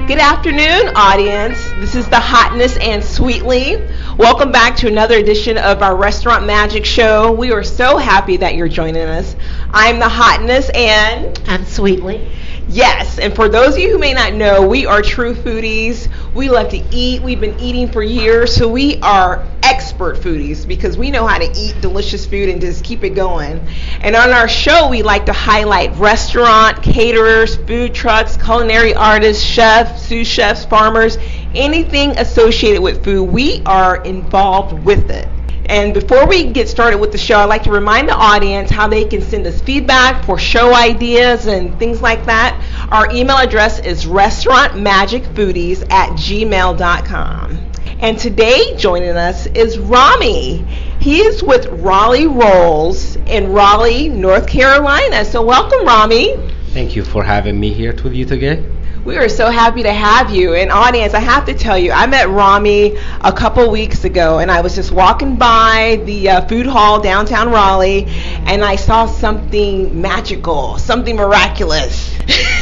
Good afternoon, audience. This is the Hotness and Sweetly. Welcome back to another edition of our Restaurant Magic Show. We are so happy that you're joining us. I'm the Hotness and I'm Sweetly. Yes, and for those of you who may not know, we are true foodies. We love to eat. We've been eating for years, so we are expert foodies because we know how to eat delicious food and just keep it going. And on our show, we like to highlight restaurant, caterers, food trucks, culinary artists, chefs, sous chefs, farmers, anything associated with food. We are involved with it. And before we get started with the show, I'd like to remind the audience how they can send us feedback for show ideas and things like that. Our email address is restaurantmagicfoodies@gmail.com. And today joining us is Ramy. He is with Raleigh Rolls in Raleigh, North Carolina. So welcome, Ramy. Thank you for having me here with you today. We are so happy to have you. And audience, I have to tell you, I met Ramy a couple weeks ago, and I was just walking by the food hall downtown Raleigh, and I saw something magical, something miraculous.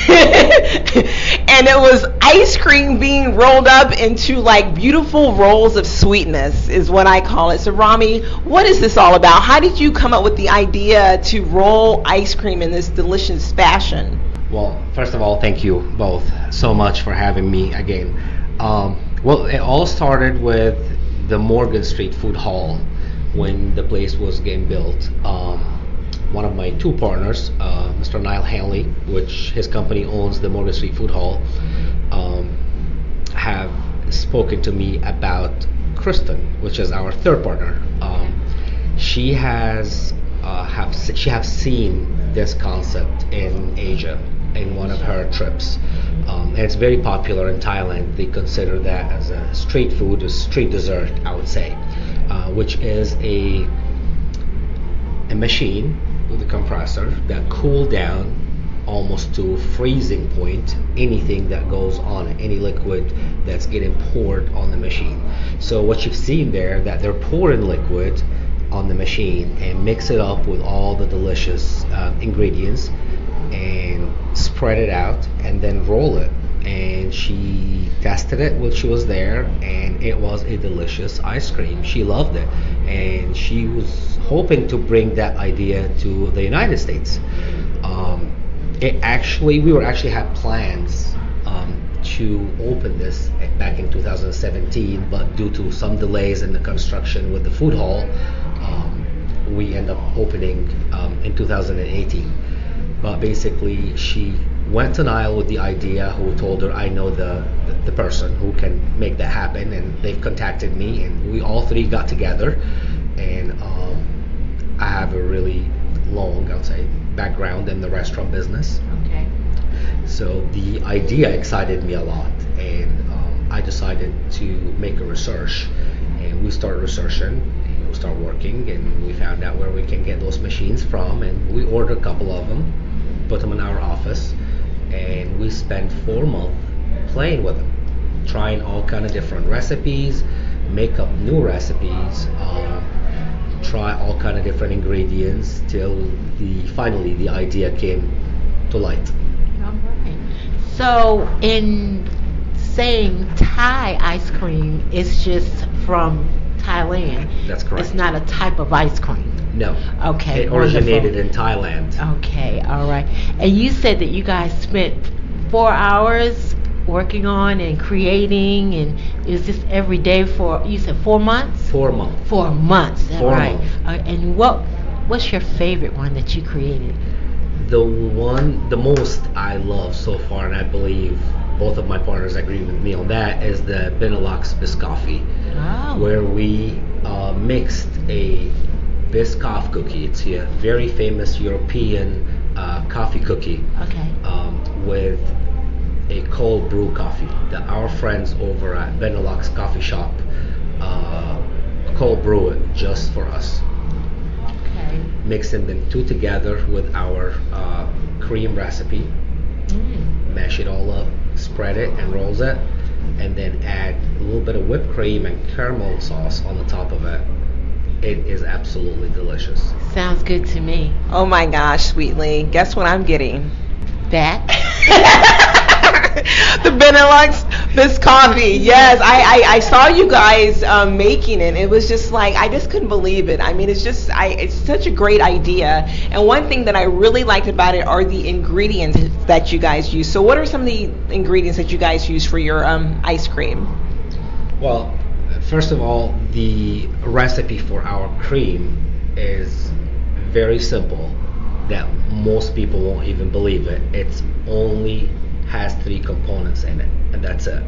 And it was ice cream being rolled up into like beautiful rolls of sweetness is what I call it. So Ramy, what is this all about? How did you come up with the idea to roll ice cream in this delicious fashion? Well, first of all, thank you both so much for having me again. Well, it all started with the Morgan Street Food Hall when the place was getting built. One of my two partners, Mr. Niall Hanley, which his company owns the Morgan Street Food Hall, have spoken to me about Kristen, which is our third partner. She has seen this concept in Asia in one of her trips, and it's very popular in Thailand. They consider that as a street food, a street dessert, I would say, which is a machine with a compressor that cool down almost to freezing point anything that goes on, any liquid that's getting poured on the machine. So what you've seen there, that they're pouring liquid on the machine and mix it up with all the delicious ingredients and spread it out and then roll it. And she tested it while she was there, and it was a delicious ice cream. She loved it, and she was hoping to bring that idea to the United States. We actually had plans to open this back in 2017, but due to some delays in the construction with the food hall, we end up opening in 2018. But basically, she went to Niall with the idea, who told her, I know the person who can make that happen, and they've contacted me, and we all three got together. And I have a really long, I would say, background in the restaurant business. Okay. So the idea excited me a lot, and I decided to make a research, and we started researching, and we started working, and we found out where we can get those machines from, and we ordered a couple of them, put them in our office, and we spent 4 months playing with them, trying all kind of different recipes, make up new recipes, try all kind of different ingredients till finally the idea came to light. All right. So in saying Thai ice cream, it's just from Thailand. That's correct. It's not a type of ice cream. No. Okay. It originated wonderful. in Thailand. Okay. All right. And you said that you guys spent 4 hours working on and creating, and is this every day for, you said 4 months? 4 months. 4 months. Is that 4 right? months. And what's your favorite one that you created? The most I love so far, and I believe both of my partners agree with me on that, is the Benelux Biscoffee, where we mixed a Biscoff cookie. It's a very famous European coffee cookie, Okay. with a cold brew coffee that our friends over at Benelux Coffee Shop cold brew it just for us. Okay. Mixing them two together with our cream recipe, mash it all up, spread it and rolls it, and then add a little bit of whipped cream and caramel sauce on the top of it. It is absolutely delicious. Sounds good to me. Oh my gosh, Sweetly. Guess what I'm getting? That? The Benelux Biscotti. Yes, I saw you guys making it. It was just like, I just couldn't believe it. I mean, it's such a great idea. And one thing that I really liked about it are the ingredients that you guys use. So what are some of the ingredients that you guys use for your ice cream? Well, first of all, the recipe for our cream is very simple, that most people won't even believe it. It's only has 3 components in it, and that's it.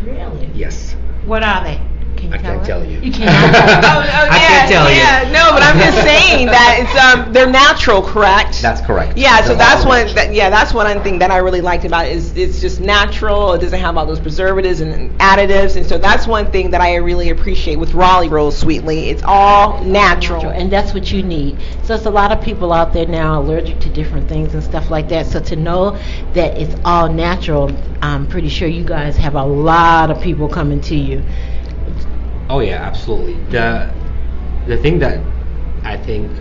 Really? Yes. What are they? Can you I can't tell you. You can't. I can't tell you. Yeah, no, but I'm just saying that it's they're natural, correct? That's correct. Yeah, so They're that's all one. natural. That's one thing that I really liked about it is it's just natural. It doesn't have all those preservatives and additives, and so that's one thing that I really appreciate with Raleigh Rolls Sweetly. It's all natural. And that's what you need. So it's a lot of people out there now allergic to different things and stuff like that. So to know that it's all natural, I'm pretty sure you guys have a lot of people coming to you. Oh yeah, absolutely. The thing that I think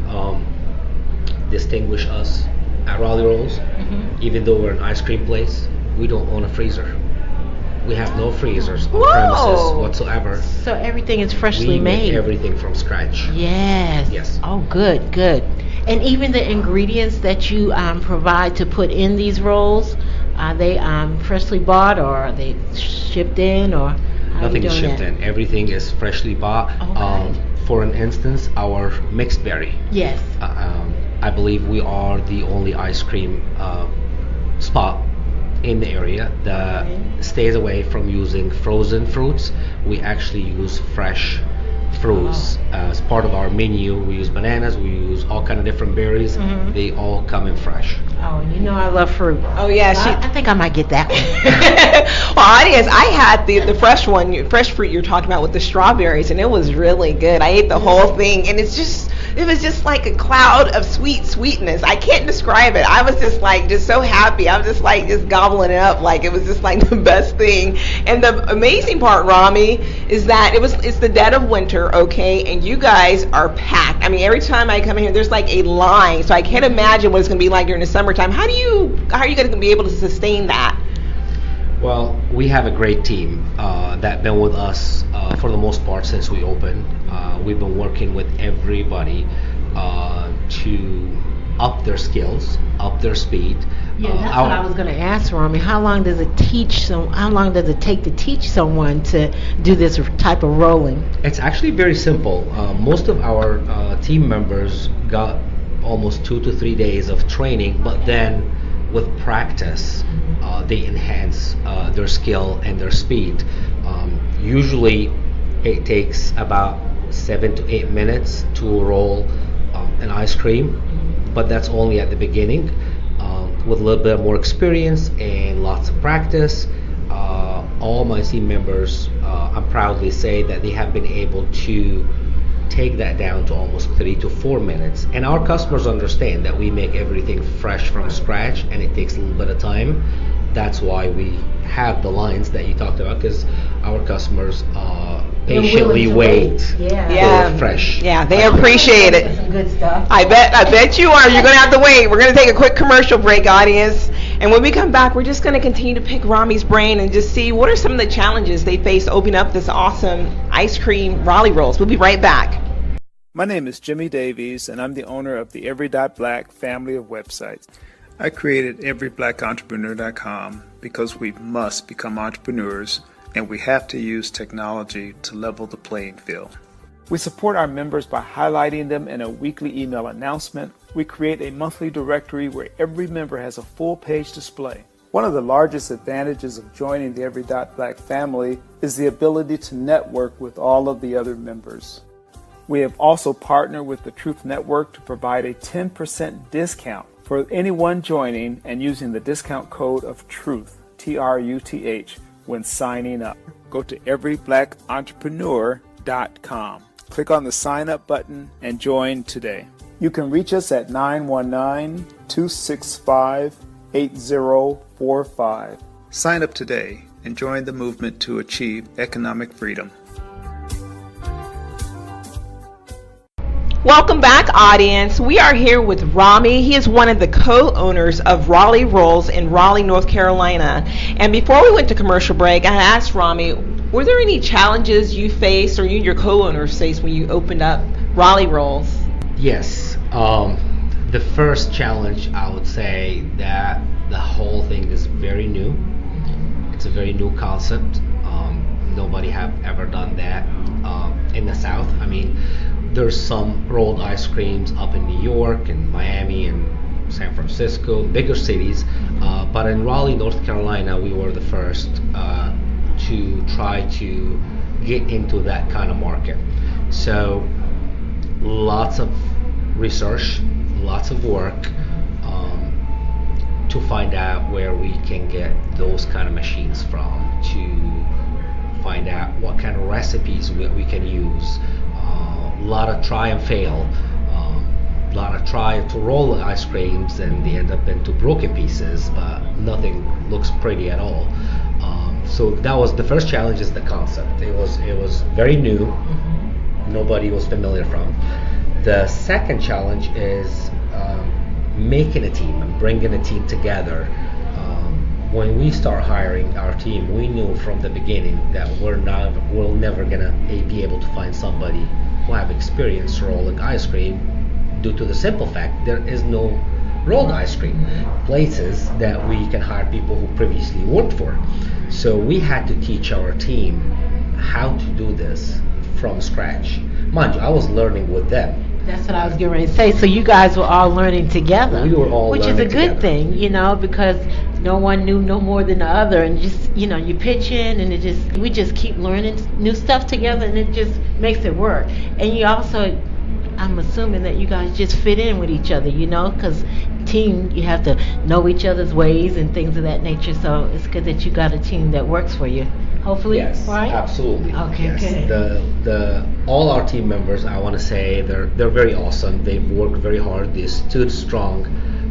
distinguish us at Raleigh Rolls, even though we're an ice cream place, we don't own a freezer. We have no freezers on premises whatsoever. So everything is freshly We make made. everything from scratch. Yes. Yes. Oh, good. And even the ingredients that you provide to put in these rolls, are they freshly bought, or are they shipped in, or how Nothing are you is doing shipped that? in. Everything is freshly bought. Okay. For an instance, our mixed berry. Yes. I believe we are the only ice cream spot in the area that stays away from using frozen fruits. We actually use fresh fruits as part of our menu. We use bananas, we use all kind of different berries. They all come in fresh. Oh, you know I love fruit. Oh yeah, I think I might get that one. Well, audience, I had the fresh fresh fruit you're talking about with the strawberries, and it was really good. I ate the whole thing, and it was just like a cloud of sweetness. I can't describe it. I was just so happy. I was just gobbling it up, like it was just like the best thing. And the amazing part, Ramy, is that it's the dead of winter, okay, and you guys are packed. I mean, every time I come in here, there's like a line, so I can't imagine what it's going to be like during the summertime. How are you going to be able to sustain that? Well, we have a great team that been with us for the most part since we opened. We've been working with everybody to up their skills, up their speed. Yeah, that's what I was going to ask, Ramy. How long does it take to teach someone to do this type of rolling? It's actually very simple. Most of our team members got almost 2 to 3 days of training, but then with practice, they enhance their skill and their speed. Usually, it takes about 7 to 8 minutes to roll an ice cream, but that's only at the beginning. With a little bit more experience and lots of practice, all my team members, I'm proudly say that they have been able to take that down to almost 3 to 4 minutes. And our customers understand that we make everything fresh from scratch, and it takes a little bit of time. That's why we have the lines that you talked about, because our customers patiently wait for fresh. Yeah, they appreciate it. Some good stuff. I bet you are. You're going to have to wait. We're going to take a quick commercial break, audience. And when we come back, we're just going to continue to pick Ramy's brain and just see what are some of the challenges they face to open up this awesome ice cream Raleigh Rolls. We'll be right back. My name is Jimmy Davies, and I'm the owner of the Every Black family of websites. I created EveryBlackEntrepreneur.com because we must become entrepreneurs, and we have to use technology to level the playing field. We support our members by highlighting them in a weekly email announcement. We create a monthly directory where every member has a full-page display. One of the largest advantages of joining the Every Black family is the ability to network with all of the other members. We have also partnered with the Truth Network to provide a 10% discount for anyone joining and using the discount code of TRUTH, TRUTH, when signing up. Go to everyblackentrepreneur.com. Click on the sign up button and join today. You can reach us at 919-265-8045. Sign up today and join the movement to achieve economic freedom. Welcome back, audience. We are here with Ramy. He is one of the co-owners of Raleigh Rolls in Raleigh, North Carolina. And before we went to commercial break, I asked Ramy, were there any challenges you faced or you and your co-owners faced when you opened up Raleigh Rolls? Yes. The first challenge, I would say that the whole thing is very new. It's a very new concept. Nobody have ever done that in the South. I mean, there's some rolled ice creams up in New York and Miami and San Francisco, bigger cities. But in Raleigh, North Carolina, we were the first to try to get into that kind of market. So lots of research, lots of work to find out where we can get those kind of machines from, to find out what kind of recipes we can use. A lot of try and fail, a lot of try to roll ice creams and they end up into broken pieces, but nothing looks pretty at all. So that was the first challenge, is the concept. It was very new. Nobody was familiar from. The second challenge is making a team and bringing a team together. When we start hiring our team, we knew from the beginning that we're never gonna be able to find somebody who have experience rolling ice cream, due to the simple fact there is no rolled ice cream places that we can hire people who previously worked for. So we had to teach our team how to do this from scratch. Mind you, I was learning with them. That's what I was getting ready to say. So you guys were all learning together. We were all which is learning a good together. thing, because no one knew no more than the other, and just you pitch in, and we just keep learning new stuff together, and it just makes it work. And you also, I'm assuming that you guys just fit in with each other, because team, you have to know each other's ways and things of that nature. So it's good that you got a team that works for you. Hopefully, Yes, right? absolutely. Okay, yes. good. The all our team members, I want to say, they're very awesome. They've worked very hard. They stood strong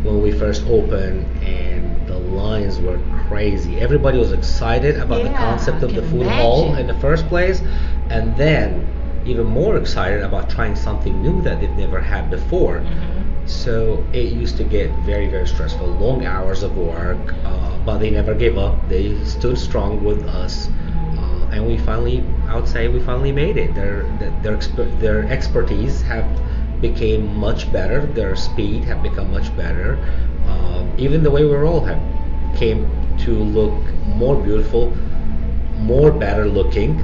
when we first opened, and the lines were crazy. Everybody was excited about the Yeah, concept of I the can food hall imagine. in the first place, and then even more excited about trying something new that they've never had before. So it used to get very, very stressful, long hours of work, but they never gave up. They stood strong with us, and I would say we finally made it. Their expertise have became much better. Their speed have become much better. Even the way we roll have came to look more beautiful, more better looking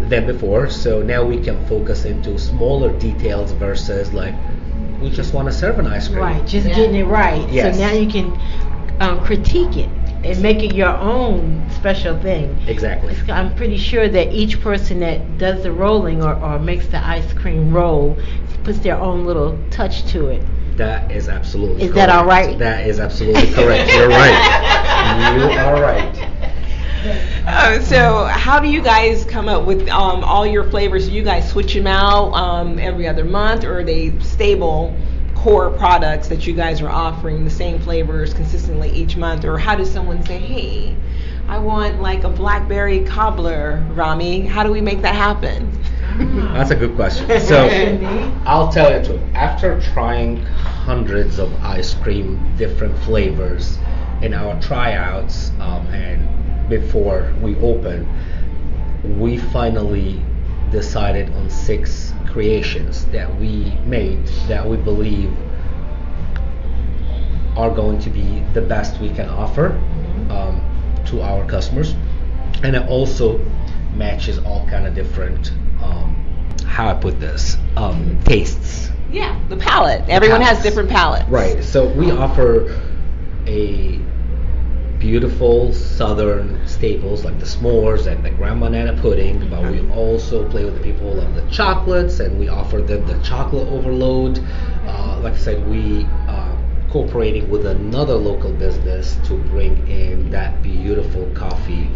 than before. So now we can focus into smaller details versus like, we just want to serve an ice cream. Right, just getting it right. Yes. So now you can critique it and make it your own special thing. Exactly. I'm pretty sure that each person that does the rolling or makes the ice cream roll puts their own little touch to it. That is absolutely Is correct. that all right? That is absolutely correct. You're right. You are right. So how do you guys come up with all your flavors? Do you guys switch them out every other month, or are they stable core products that you guys are offering the same flavors consistently each month? Or how does someone say, hey, I want like a blackberry cobbler, Ramy? How do we make that happen? That's a good question. So I'll tell you the truth. After trying hundreds of ice cream, different flavors in our tryouts, and before we opened, we finally decided on 6 creations that we made that we believe are going to be the best we can offer to our customers, and it also matches all kind of different how I put this tastes. Yeah, the palate. Everyone has Palates. different palates. Right. So we offer a beautiful southern staples like the s'mores and the graham banana pudding, but we also play with the people who love the chocolates, and we offer them the chocolate overload. Like I said, we cooperating with another local business to bring in that beautiful coffee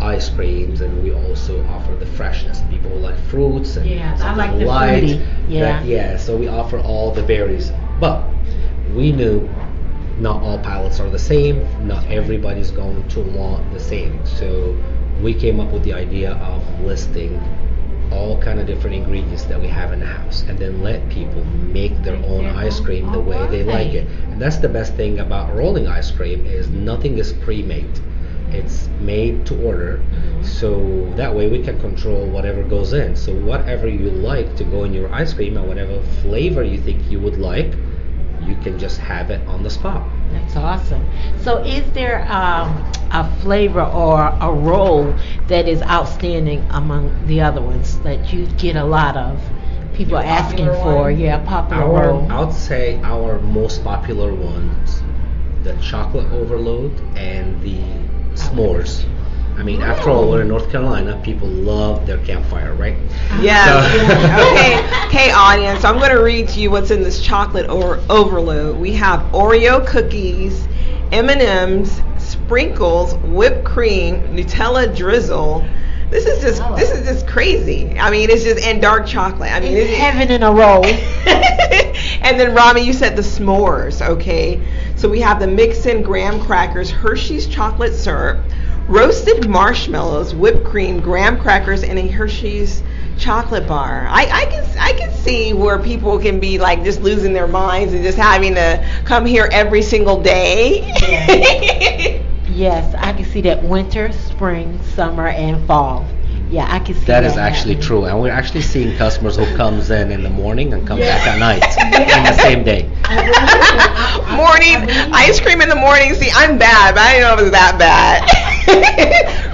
ice creams, and we also offer the freshness. People who like fruits and Yeah, I something like the light. fruity. Yeah. So we offer all the berries, but we knew not all palates are the same. Not everybody's going to want the same. So we came up with the idea of listing all kind of different ingredients that we have in the house, and then let people make their own ice cream the way they like it. And that's the best thing about rolling ice cream, is nothing is pre-made. It's made to order, so that way we can control whatever goes in. So whatever you like to go in your ice cream, and whatever flavor you think you would like, you can just have it on the spot. That's awesome. So is there a flavor or a roll that is outstanding among the other ones that you get a lot of people asking for? Yeah, popular roll. I would say our most popular ones, the chocolate overload and the s'mores. I mean, after all, we're in North Carolina. People love their campfire, right? Yeah. Okay, audience. I'm going to read to you what's in this chocolate overload. We have Oreo cookies, M&Ms, sprinkles, whipped cream, Nutella drizzle. This is just crazy. I mean, it's just, and dark chocolate. I mean, it's heaven in a roll. And then Ramy, you said the s'mores. Okay. So we have the mix-in graham crackers, Hershey's chocolate syrup, roasted marshmallows, whipped cream, graham crackers, and a Hershey's chocolate bar. I can see where people can be like just losing their minds and just having to come here every single day. Yeah. Yes, I can see that winter, spring, summer, and fall. Yeah, I can see that. That is actually true, and we're actually seeing customers who comes in the morning and come back at night in the same day. Morning ice cream in the morning. See, I'm bad, but I didn't know it was that bad.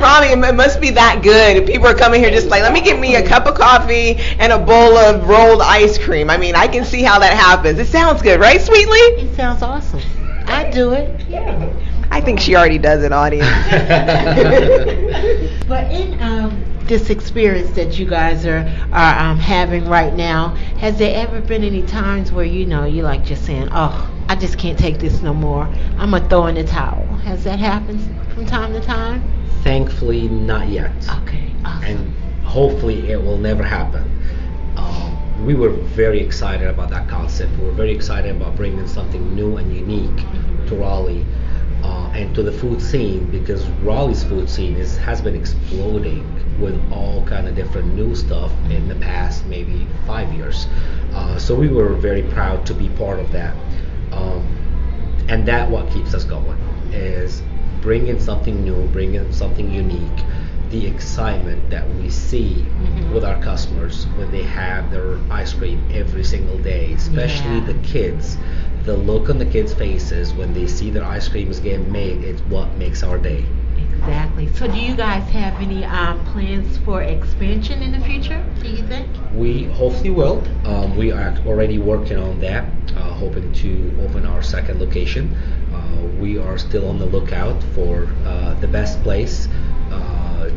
Ramy, it must be that good. People are coming here just like, let me get me a cup of coffee and a bowl of rolled ice cream. I mean, I can see how that happens. It sounds good, right, Sweetly? It sounds awesome. I do it. Yeah. I think she already does it, audience. But in this experience that you guys are having right now, has there ever been any times where you like just saying, oh, I just can't take this no more, I'm gonna throw in the towel? Has that happened from time to time? Thankfully, not yet. Okay, awesome. And hopefully it will never happen. We were very excited about that concept. We were very excited about bringing something new and unique to Raleigh. And to the food scene, because Raleigh's food scene has been exploding with all kind of different new stuff in the past maybe 5 years. So we were very proud to be part of that. And that what keeps us going, is bringing something new, bringing something unique. The excitement that we see with our customers when they have their ice cream every single day, especially the kids. The look on the kids' faces when they see their ice cream is getting made is what makes our day. Exactly. So do you guys have any plans for expansion in the future, do you think? We hopefully will. We are already working on that, hoping to open our second location. We are still on the lookout for the best place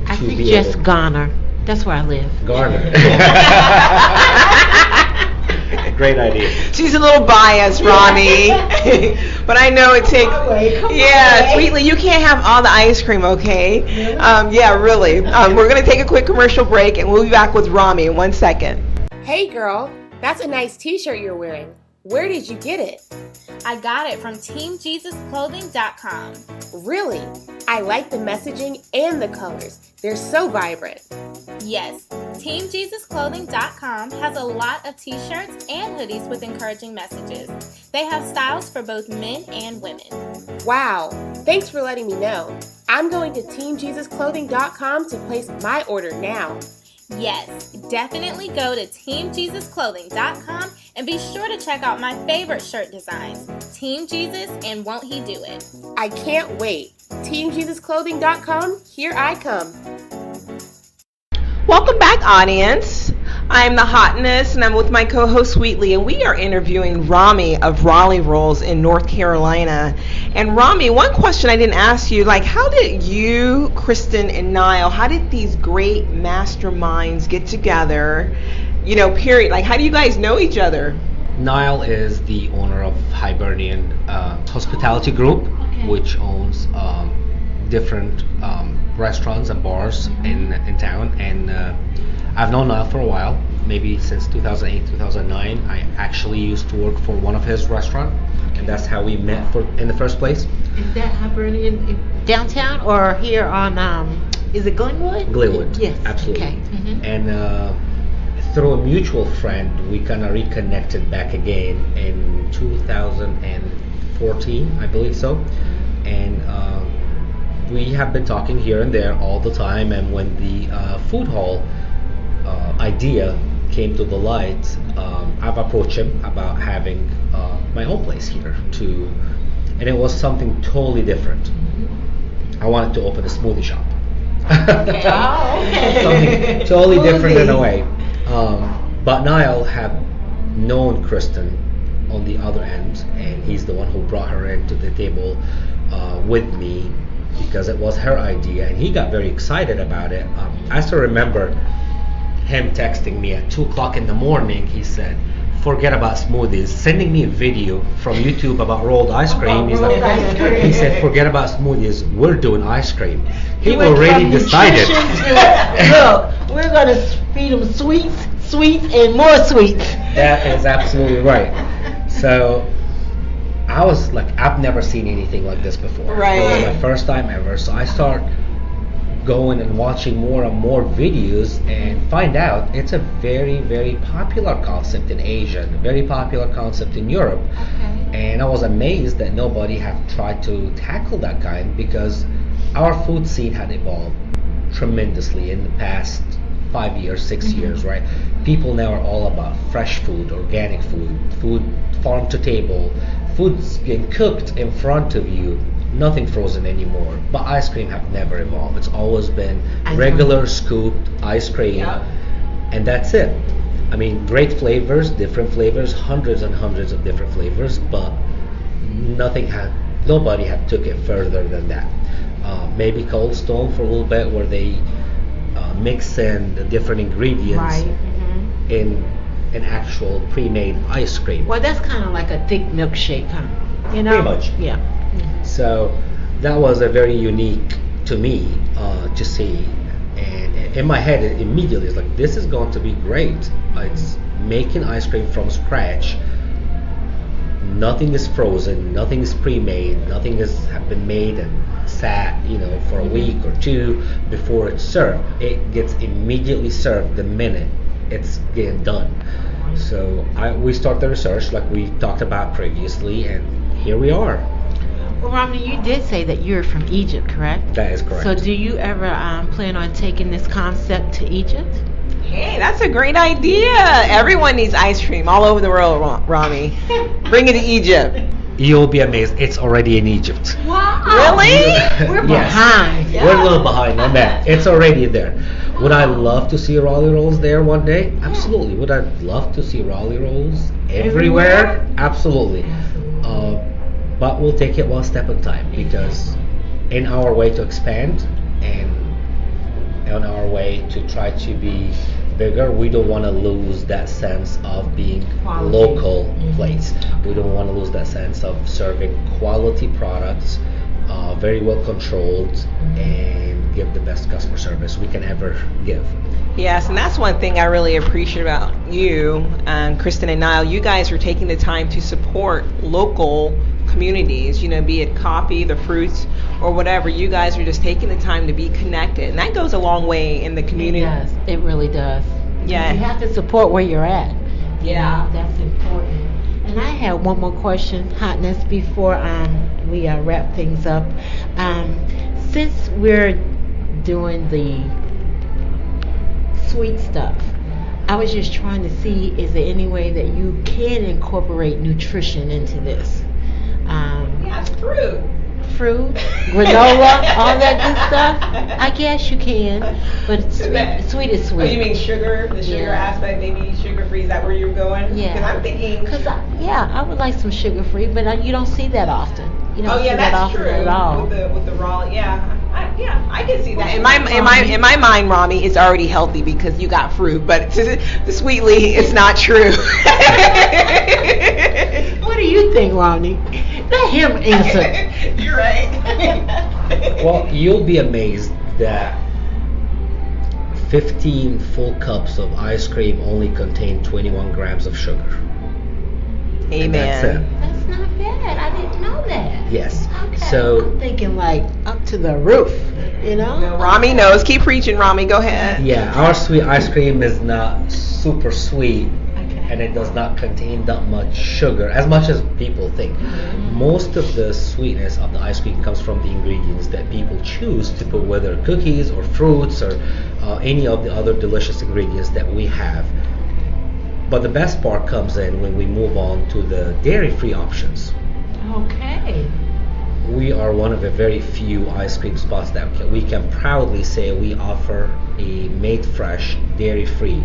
I suggest Garner. That's where I live. Garner. Great idea. She's a little biased, Ramy. But I know it takes. Sweetly, you can't have all the ice cream, okay? Really. We're going to take a quick commercial break, and we'll be back with Ramy in 1 second. Hey, girl, that's a nice t-shirt you're wearing. Where did you get it? I got it from TeamJesusClothing.com. Really? I like the messaging and the colors. They're so vibrant. Yes, TeamJesusClothing.com has a lot of t-shirts and hoodies with encouraging messages. They have styles for both men and women. Wow, thanks for letting me know. I'm going to TeamJesusClothing.com to place my order now. Yes, definitely go to TeamJesusClothing.com and be sure to check out my favorite shirt designs, Team Jesus and Won't He Do It. I can't wait. TeamJesusClothing.com, here I come. Welcome back, audience. I'm the Hotness, and I'm with my co-host Sweetly, and we are interviewing Ramy of Raleigh Rolls in North Carolina. And Ramy, one question I didn't ask you, like, how did you, Kristen, and Niall, how did these great masterminds get together? Period. Like, how do you guys know each other? Niall is the owner of Hibernian Hospitality Group, which owns different restaurants and bars in town, and I've known Niall for a while, maybe since 2008, 2009. I actually used to work for one of his restaurants, and that's how we met in the first place. Is that Hibernian downtown or here on Is it Glenwood? Glenwood. Yes. Absolutely. Okay. And through a mutual friend, we kind of reconnected back again in 2014, I believe so. And we have been talking here and there all the time. And when the food hall idea came to the light, I've approached him about having my own place here too, and it was something totally different. I wanted to open a smoothie shop. Okay. Something totally different in a way. But Niall had known Kristen on the other end, and he's the one who brought her into the table with me because it was her idea, and he got very excited about it. I still remember him texting me at 2 o'clock in the morning. He said, forget about smoothies, sending me a video from YouTube about rolled ice cream. He's like, he said, forget about smoothies, we're doing ice cream. He already decided. Look, we're going to feed them sweets, and more sweets. That is absolutely right. So I was like, I've never seen anything like this before. Right. It was my first time ever. So I start going and watching more and more videos and find out it's a very, very popular concept in Asia, a very popular concept in Europe. And I was amazed that nobody have tried to tackle that kind, because our food scene had evolved tremendously in the past 5 years, 6 years, right? People now are all about fresh food, organic food, food farm to table, food's getting cooked in front of you, nothing frozen anymore. But ice cream have never evolved. It's always been regular scooped ice cream, and that's it. I mean, great flavors, different flavors, hundreds and hundreds of different flavors, but nobody had took it further than that. Maybe Cold Stone for a little bit, where they mix in the different ingredients in an actual pre-made ice cream. Well, that's kind of like a thick milkshake, huh? You know? Pretty much. Yeah. So that was a very unique to me to see, and in my head it immediately is like, this is going to be great. It's making ice cream from scratch. Nothing is frozen, nothing is pre-made, nothing have been made and sat, for a week or two before it's served. It gets immediately served the minute it's getting done. So we start the research like we talked about previously, and here we are. Well, Ramy, you did say that you're from Egypt, correct? That is correct. So do you ever plan on taking this concept to Egypt? Hey, that's a great idea. Everyone needs ice cream all over the world, Ramy. Bring it to Egypt. You'll be amazed. It's already in Egypt. Wow. Really? We're Yes. behind. We're a little behind on that. It's already there. Would I love to see Raleigh Rolls there one day? Absolutely. Would I love to see Raleigh Rolls everywhere? Absolutely. But we'll take it one step at a time, because in our way to expand and on our way to try to be bigger, we don't want to lose that sense of being local place. We don't want to lose that sense of serving quality products, very well controlled, and give the best customer service we can ever give. Yes, and that's one thing I really appreciate about you, Kristen and Niall. You guys are taking the time to support local communities, be it coffee, the fruits, or whatever. You guys are just taking the time to be connected, and that goes a long way in the community. It does. It really does. Yeah. You have to support where you're at. Yeah. That's important. And I have one more question, Hotness, before we wrap things up. Since we're doing the sweet stuff, I was just trying to see, is there any way that you can incorporate nutrition into this? Fruit, granola, all that good stuff. I guess you can, but sweet is sweet. Oh, you mean sugar? The sugar aspect, maybe sugar-free? Is that where you're going? Yeah. Because I'm thinking. I would like some sugar-free, but you don't see that often. You don't see that that's often true. at all. With the raw, I can see that. In my mind, Ramy, it's already healthy because you got fruit, but the sweetly, it's not true. What do you think, Ramy? Let him answer. You're right. Well, you'll be amazed that 15 full cups of ice cream only contain 21 grams of sugar. Amen. And that's it. That's not bad. I didn't know that. Yes. Okay. So I'm thinking like up to the roof, you know? Ramy knows. Keep preaching, Ramy. Go ahead. yeah, our sweet ice cream is not super sweet, Okay. and it does not contain that much sugar as much as people think. Most of the sweetness of the ice cream comes from the ingredients that people choose to put, whether cookies or fruits or any of the other delicious ingredients that we have. But the best part comes in when we move on to the dairy-free options. Okay. We are one of the very few ice cream spots that we can proudly say we offer a made fresh, dairy-free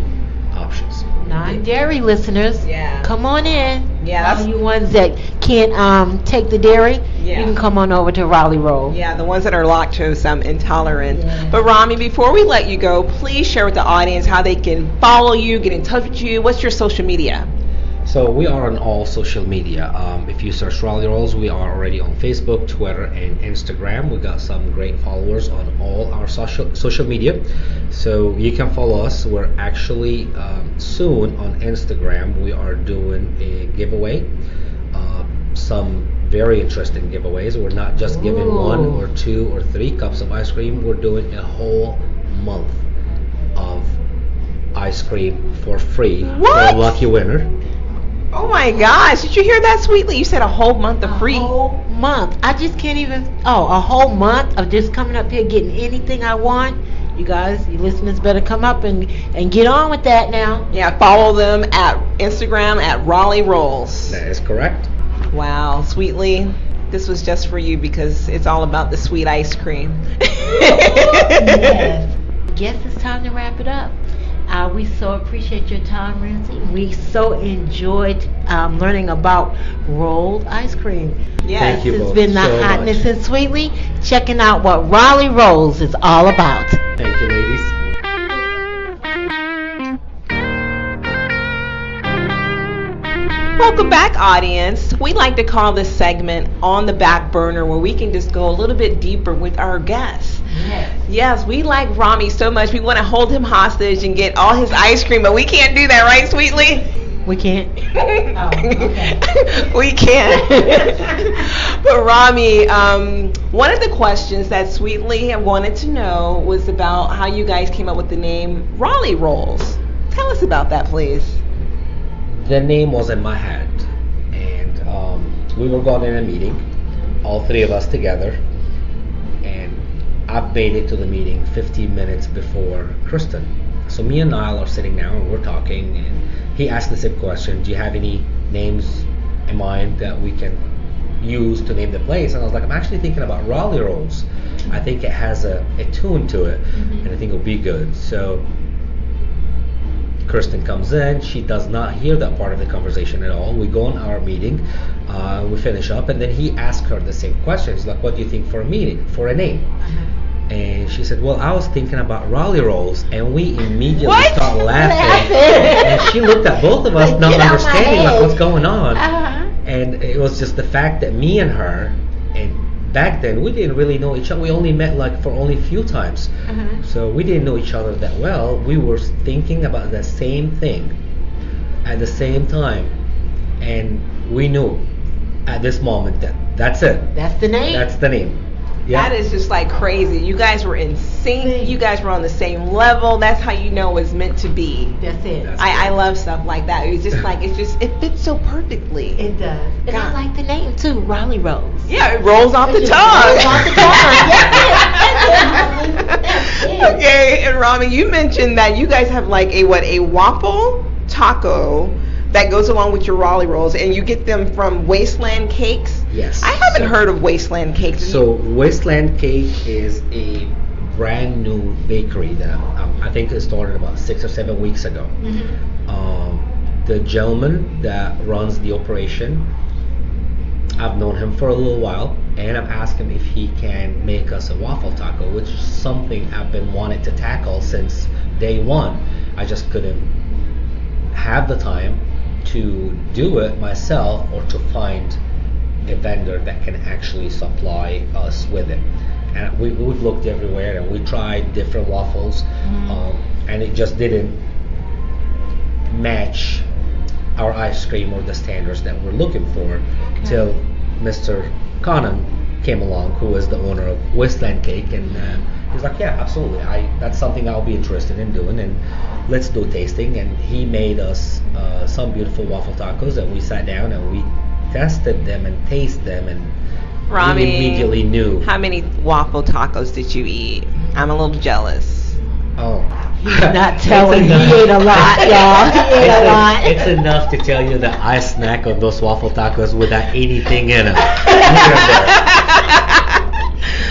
options. Non-dairy listeners, Yeah. come on in. Yeah, All that's- you ones that can't take the dairy, Yeah. you can come on over to Raleigh Rolls. Yeah, the ones that are lactose intolerant. Yeah. But Ramy, before we let you go, please share with the audience how they can follow you, get in touch with you. What's your social media? So we are on all social media. If you search Raleigh Rolls, we are already on Facebook, Twitter, and Instagram. We got some great followers on all our social media, so you can follow us. We're actually soon on Instagram. We are doing a giveaway. Some very interesting giveaways. We're not just giving Ooh. 1 or 2 or 3 cups of ice cream. We're doing a whole month of ice cream for free for What? a lucky winner. Oh my gosh, did you hear that, Sweetly? You said a whole month of free. A whole month. I just can't even. Oh, a whole month of just coming up here getting anything I want. You guys, you listeners better come up and get on with that now. Yeah, follow them at Instagram at Raleigh Rolls. That is correct. Wow, Sweetly, this was just for you because it's all about the sweet ice cream. Yes. Guess it's time to wrap it up. We so appreciate your time, Ramsey. We so enjoyed learning about rolled ice cream. Yes. Thank you This has both been the so Hotness much. and Sweetly, checking out what Raleigh Rolls is all about. Thank you, ladies. Welcome back, audience. We like to call this segment On the Back Burner, where we can just go a little bit deeper with our guests. Yes. Yes, we like Ramy so much. We want to hold him hostage and get all his ice cream, but we can't do that, right, Sweetly? We can't. Oh, okay. We can't. But Ramy, one of the questions that Sweetly wanted to know was about how you guys came up with the name Raleigh Rolls. Tell us about that, please. The name was in my head, and we were going in a meeting, all 3 of us together, and I've made it to the meeting 15 minutes before Kristen. So me and Niall are sitting down and we're talking, and he asked the same question: do you have any names in mind that we can use to name the place? And I was like, I'm actually thinking about Raleigh Rolls. I think it has a tune to it, and I think it'll be good. So Kristen comes in. She does not hear that part of the conversation at all. We go on our meeting, we finish up, and then he asked her the same question. He's like, what do you think for a name? And she said, well, I was thinking about Raleigh Rolls, and we immediately What? started laughing. And she looked at both of us, Like, not get out my understanding like head. what's going on. Uh-huh. And it was just the fact that me and her, and back then we didn't really know each other. We only met like for only a few times, so we didn't know each other that well. We were thinking about the same thing at the same time, and we knew at this moment that that's it. That's the name. That's the name. Yeah. That is just like crazy. You guys were in sync. You guys were on the same level. That's how you know it's meant to be. That's it. That's- I love stuff like that. It's just like it fits so perfectly. It does. And God. I like the name too, Raleigh Rolls. Yeah, it rolls off the It just tongue. rolls off the tongue. That's it. Okay, and Ramy, you mentioned that you guys have like a waffle taco that goes along with your Raleigh Rolls, and you get them from Wasteland Cakes. Yes. I haven't So- heard of Wasteland Cakes. So Wasteland Cake is a brand new bakery that I think it started about 6 or 7 weeks ago. The gentleman that runs the operation, I've known him for a little while, and I've asked him if he can make us a waffle taco, which is something I've been wanting to tackle since day one. I just couldn't have the time to do it myself or to find a vendor that can actually supply us with it. And we've looked everywhere and we tried different waffles, and it just didn't match our ice cream or the standards that we're looking for, till Mr. Conan came along, who is the owner of Wasteland Cake, and he's like, yeah, absolutely, that's something I'll be interested in doing, and let's do tasting. And he made us some beautiful waffle tacos, and we sat down and we tested them and tasted them, and Ramy, we immediately knew. How many waffle tacos did you eat? I'm a little jealous. Oh. He's not telling. He ate a lot, y'all. He ate a lot. It's enough to tell you that I snack on those waffle tacos without anything in them.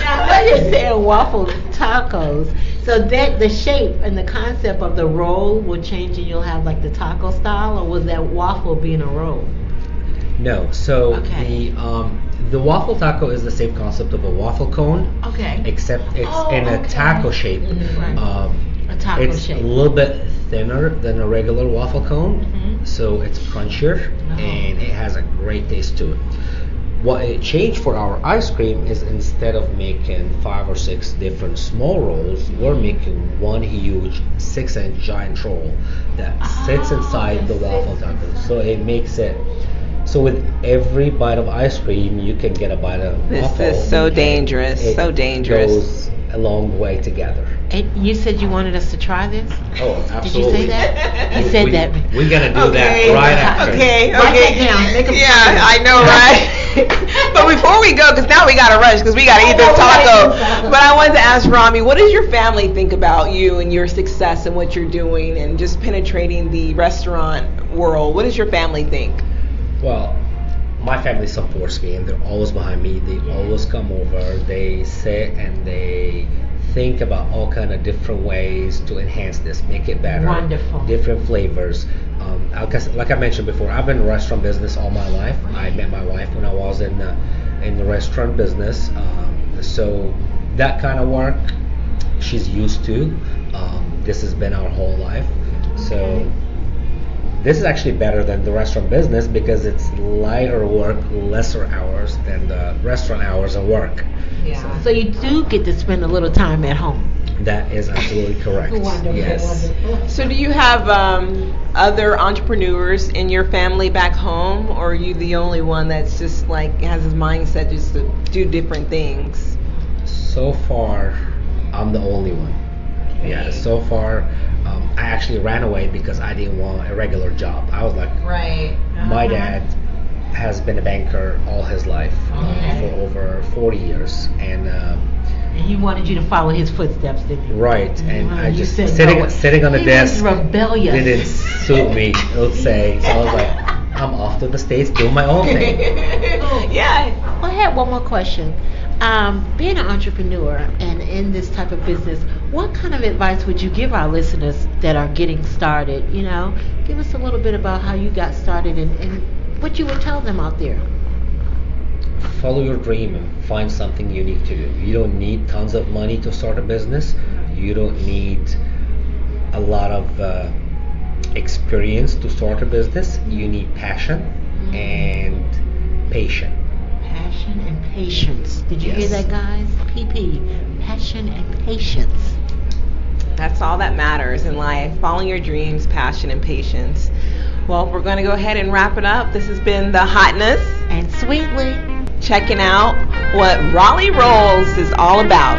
Now, when you're saying waffle tacos, so that the shape and the concept of the roll will change, and you'll have like the taco style, or was that waffle being a roll? No, so Okay. the waffle taco is the same concept of a waffle cone, Okay. except it's Oh, in a okay. taco shape. Right. A taco It's shape. a little bit thinner than a regular waffle cone, Mhm. so it's crunchier and it has a great taste to it. What it changed for our ice cream is, instead of making 5 or 6 different small rolls, we're making one huge 6-inch giant roll that sits inside the waffle taco. So it makes it so with every bite of ice cream you can get a bite of This waffle. is so dangerous, It so dangerous. goes a long way together. And you said you wanted us to try this? Oh, Did you absolutely. say that? You said that. We're gonna do that right after. Okay, Write okay. that down. Make 'em Yeah, sign it. I know, right? But before we go, because now we gotta rush, because we gotta eat this taco. But I wanted to ask Ramy, what does your family think about you and your success and what you're doing and just penetrating the restaurant world? What does your family think? Well, my family supports me and they're always behind me. They always come over. They sit and they think about all kind of different ways to enhance this, make it better. Wonderful. Different flavors. Like I mentioned before, I've been in the restaurant business all my life. I met my wife when I was in the restaurant business. So that kind of work she's used to. This has been our whole life. So this is actually better than the restaurant business because it's lighter work, lesser hours than the restaurant hours of work. So you do get to spend a little time at home. That is absolutely correct. Wonderful, Yes. wonderful. So do you have other entrepreneurs in your family back home, or are you the only one that's just like has his mindset just to do different things? So far, I'm the only one. Yeah, so far, I actually ran away because I didn't want a regular job. I was like, Right. my dad has been a banker all his life, for over 40 years, and And he wanted you to follow his footsteps, didn't he? right, and Well, I you just said sitting no. sitting on the He desk was rebellious. didn't suit me, let's say. So I was like, I'm off to the States doing my own thing. Yeah. Well, I had one more question. Being an entrepreneur and in this type of business, what kind of advice would you give our listeners that are getting started? You know, give us a little bit about how you got started and what you would tell them out there. Follow your dream and find something unique to do. You don't need tons of money to start a business. You don't need a lot of experience to start a business. You need passion and patience. Passion and patience. Did you hear Yes. that, guys? PP. Passion and patience. That's all that matters in life. Following your dreams, passion, and patience. Well, we're going to go ahead and wrap it up. This has been The Hotness. And sweetly. Checking out what Raleigh Rolls is all about.